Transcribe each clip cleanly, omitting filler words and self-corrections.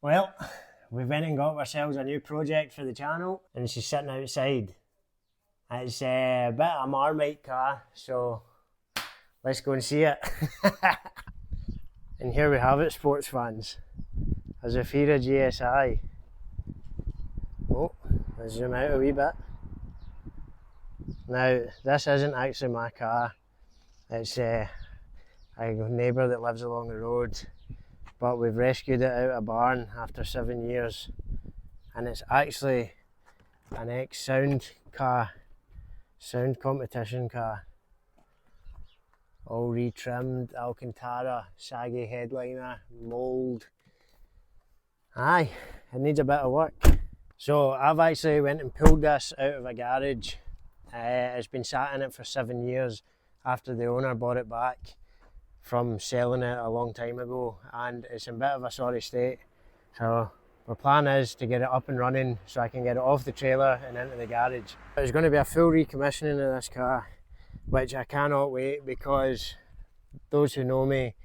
Well, we went and got ourselves a new project for the channel, and she's sitting outside. It's a bit of a Marmite car, so let's go and see it. And here we have it, sports fans. A Zafira GSI. Oh, let's zoom out a wee bit. Now, this isn't actually my car. It's a neighbour that lives along the road, but we've rescued it out of a barn after 7 years, and it's actually an ex-sound car, sound competition car. All retrimmed, Alcantara, saggy headliner, mould. Aye, it needs a bit of work. So I've actually went and pulled this out of a garage. It's been sat in it for 7 years after the owner bought it back from selling it a long time ago, and it's in a bit of a sorry state. So our plan is to get it up and running so I can get it off the trailer and into the garage. There's going to be a full recommissioning of this car, which I cannot wait, because those who know me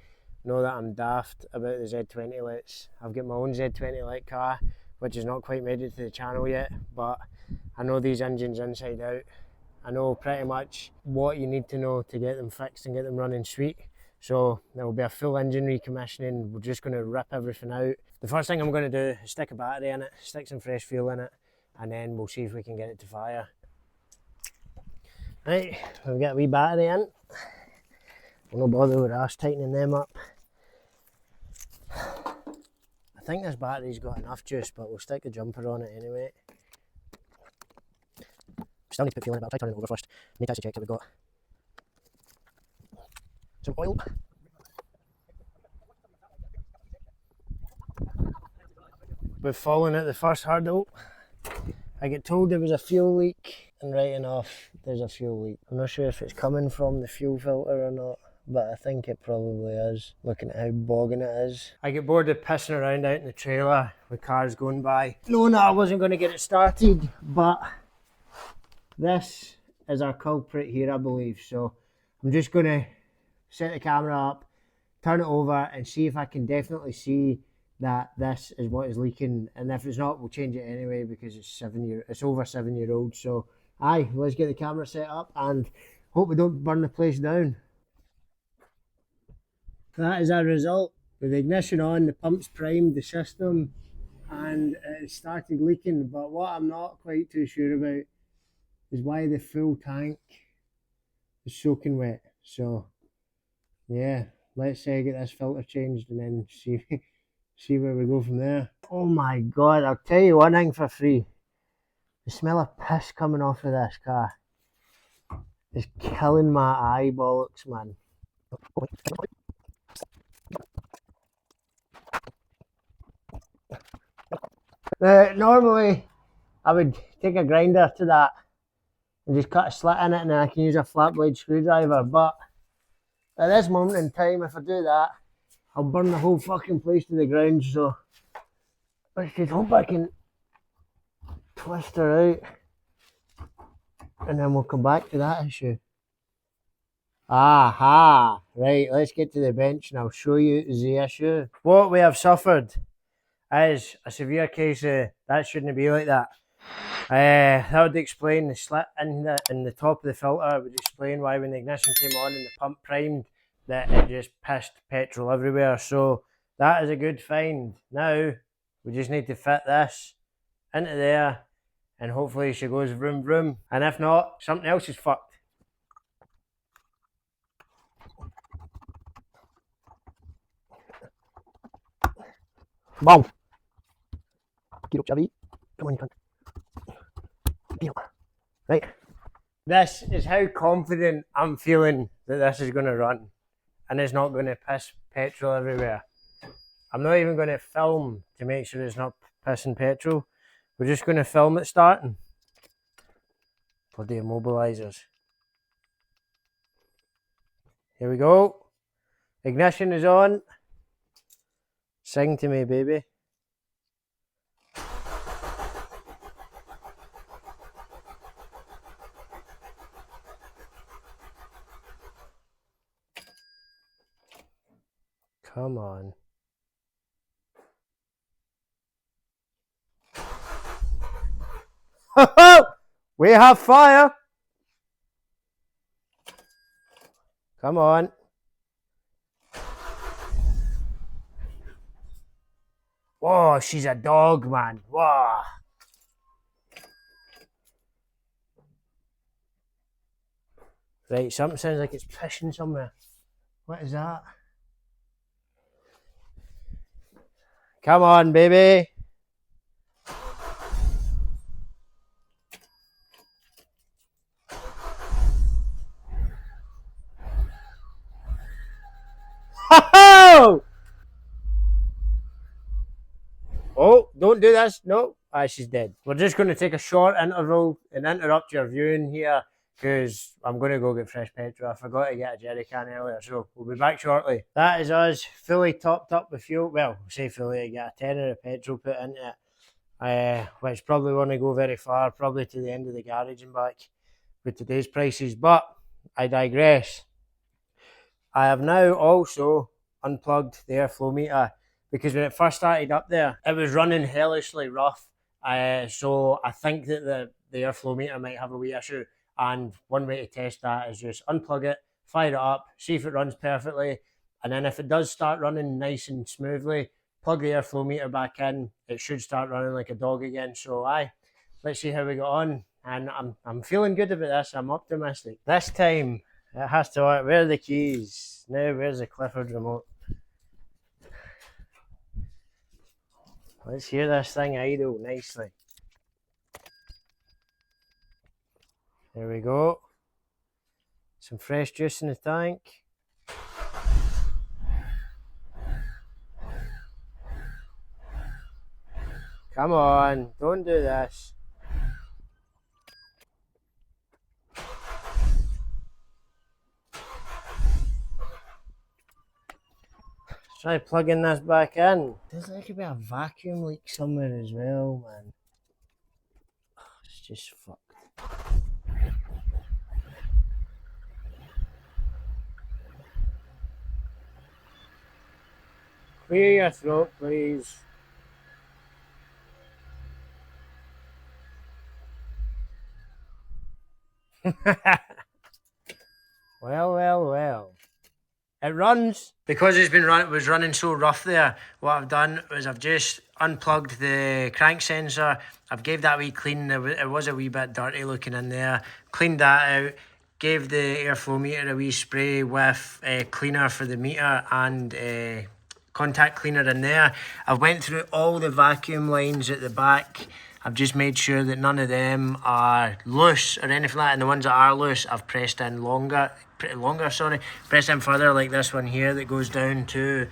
know that I'm daft about the Z20LETs. I've got my own Z20LET car, which has not quite made it to the channel yet, but I know these engines inside out. I know pretty much what you need to know to get them fixed and get them running sweet. So there will be a full engine recommissioning. We're just going to rip everything out. The first thing I'm going to do is stick a battery in it, stick some fresh fuel in it, and then we'll see if we can get it to fire. Right, we've got a wee battery in. We'll not bother with us tightening them up. I think this battery's got enough juice, but we'll stick the jumper on it anyway. Still need to put fuel in it, but I'll try turning it over first. Need to actually check that we've got some oil. We've fallen at the first hurdle. I get told there was a fuel leak, and right enough, there's a fuel leak. I'm not sure if it's coming from the fuel filter or not, but I think it probably is, looking at how bogging it is. I get bored of pissing around out in the trailer with cars going by, knowing that I wasn't going to get it started, but this is our culprit here, I believe. So I'm just going to set the camera up, turn it over, and see if I can definitely see that this is what is leaking. And if it's not, we'll change it anyway, because it's over 7 year old. So aye, let's get the camera set up and hope we don't burn the place down. That is our result. With the ignition on, the pump's primed the system, and it started leaking. But what I'm not quite too sure about is why the full tank is soaking wet. So yeah, let's get this filter changed and then see where we go from there. Oh my god, I'll tell you one thing for free. The smell of piss coming off of this car is killing my eyeballs, man. Normally I would take a grinder to that and just cut a slit in it, and then I can use a flat blade screwdriver, but at this moment in time, if I do that, I'll burn the whole fucking place to the ground. So let's just hope I can twist her out, and then we'll come back to that issue. Aha! Right, let's get to the bench and I'll show you the issue. What we have suffered is a severe case of that shouldn't be like that. That would explain the slit in the top of the filter. It would explain why when the ignition came on and the pump primed, that it just pissed petrol everywhere. So that is a good find. Now we just need to fit this into there, and hopefully she goes vroom vroom. And if not, something else is fucked. Boom! Get up, Javi. Come on, you cunt. Right. This is how confident I'm feeling that this is going to run, and it's not going to piss petrol everywhere. I'm not even going to film to make sure it's not pissing petrol. We're just going to film it starting. Bloody immobilizers. Here we go. Ignition is on. Sing to me, baby. Come on. We have fire! Come on. Whoa, she's a dog, man. Whoa. Right, something sounds like it's pissing somewhere. What is that? Come on, baby. Oh! Oh, don't do this. No. Ah, she's dead. We're just going to take a short interval and interrupt your viewing here because I'm going to go get fresh petrol. I forgot to get a jerry can earlier, so we'll be back shortly. That is us fully topped up with fuel. Well, say fully, to get a tenner of petrol put into it, which probably won't go very far, probably to the end of the garage and back with today's prices. But I digress. I have now also unplugged the airflow meter because when it first started up there, it was running hellishly rough. So I think that the airflow meter might have a wee issue. And one way to test that is just unplug it, fire it up, see if it runs perfectly. And then if it does start running nice and smoothly, plug the airflow meter back in. It should start running like a dog again. So let's see how we got on. And I'm feeling good about this. I'm optimistic. This time it has to work. Where are the keys? Now where's the Clifford remote? Let's hear this thing idle nicely. There we go. Some fresh juice in the tank. Come on, don't do this. Try plugging this back in. There's like a bit of vacuum leak somewhere as well, man. It's just fucked. Clear your throat, please. Well. It runs. Because it was running so rough there, what I've done was I've just unplugged the crank sensor. I've gave that a wee clean. It was a wee bit dirty looking in there. Cleaned that out. Gave the airflow meter a wee spray with cleaner for the meter and contact cleaner in there. I went through all the vacuum lines at the back. I've just made sure that none of them are loose or anything like that, and the ones that are loose I've pressed in pressed in further, like this one here that goes down to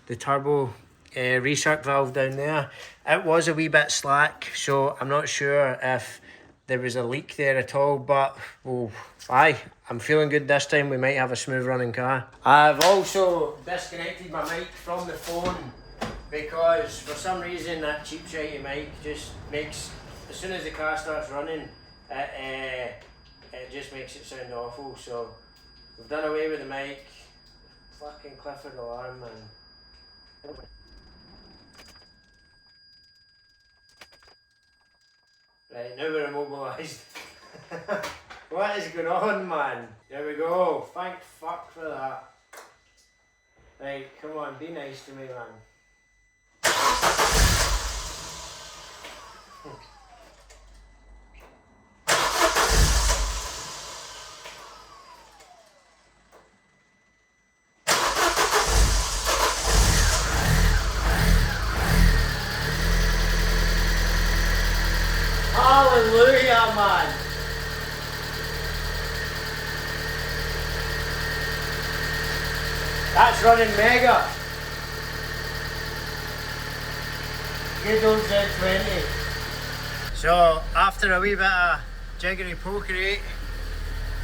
the turbo recirc valve down there. It was a wee bit slack, so I'm not sure if there was a leak there at all, but I'm feeling good this time. We might have a smooth running car. I've also disconnected my mic from the phone because for some reason that cheap shitey mic just makes, as soon as the car starts running, it just makes it sound awful. So we've done away with the mic. Fucking Clifford alarm, man. Right, now we're immobilised. What is going on, man? There we go. Thank fuck for that. Right, come on, be nice to me, man. Hallelujah, man. That's running mega. Good old Z20. So after a wee bit of jiggery pokery,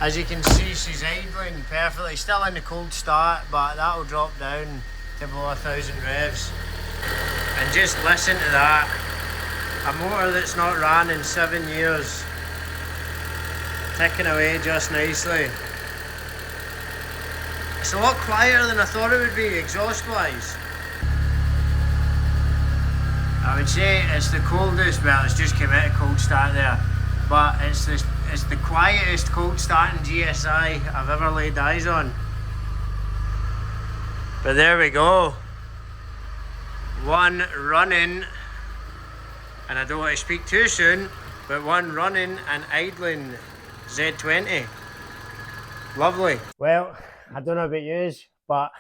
as you can see, she's idling perfectly. Still in the cold start, but that'll drop down to below 1,000 revs. And just listen to that. A motor that's not ran in 7 years, ticking away just nicely. It's a lot quieter than I thought it would be, exhaust wise. I would say it's the coldest, well, it's just come out of cold start there, but it's the it's the quietest cold starting GSI I've ever laid eyes on. But there we go. One running, and I don't want to speak too soon, but one running and idling Z20. Lovely. Well, I don't know about yous, but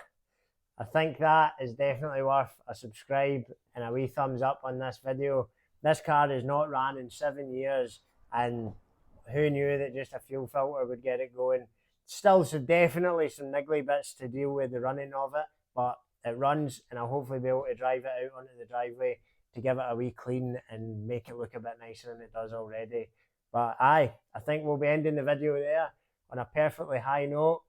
I think that is definitely worth a subscribe and a wee thumbs up on this video. This car is not ran in 7 years, and who knew that just a fuel filter would get it going. Still, so definitely some niggly bits to deal with the running of it, but it runs, and I'll hopefully be able to drive it out onto the driveway to give it a wee clean and make it look a bit nicer than it does already. But I think we'll be ending the video there on a perfectly high note.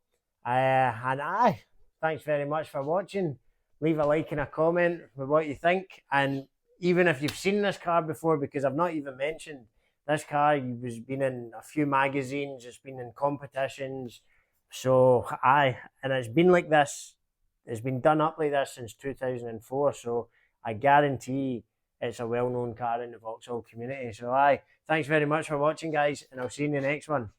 Thanks very much for watching. Leave a like and a comment with what you think, and even if you've seen this car before, because I've not even mentioned this car, has been in a few magazines, it's been in competitions, so and it's been like this, it's been done up like this since 2004, so I guarantee it's a well-known car in the Vauxhall community. So thanks very much for watching, guys, and I'll see you in the next one.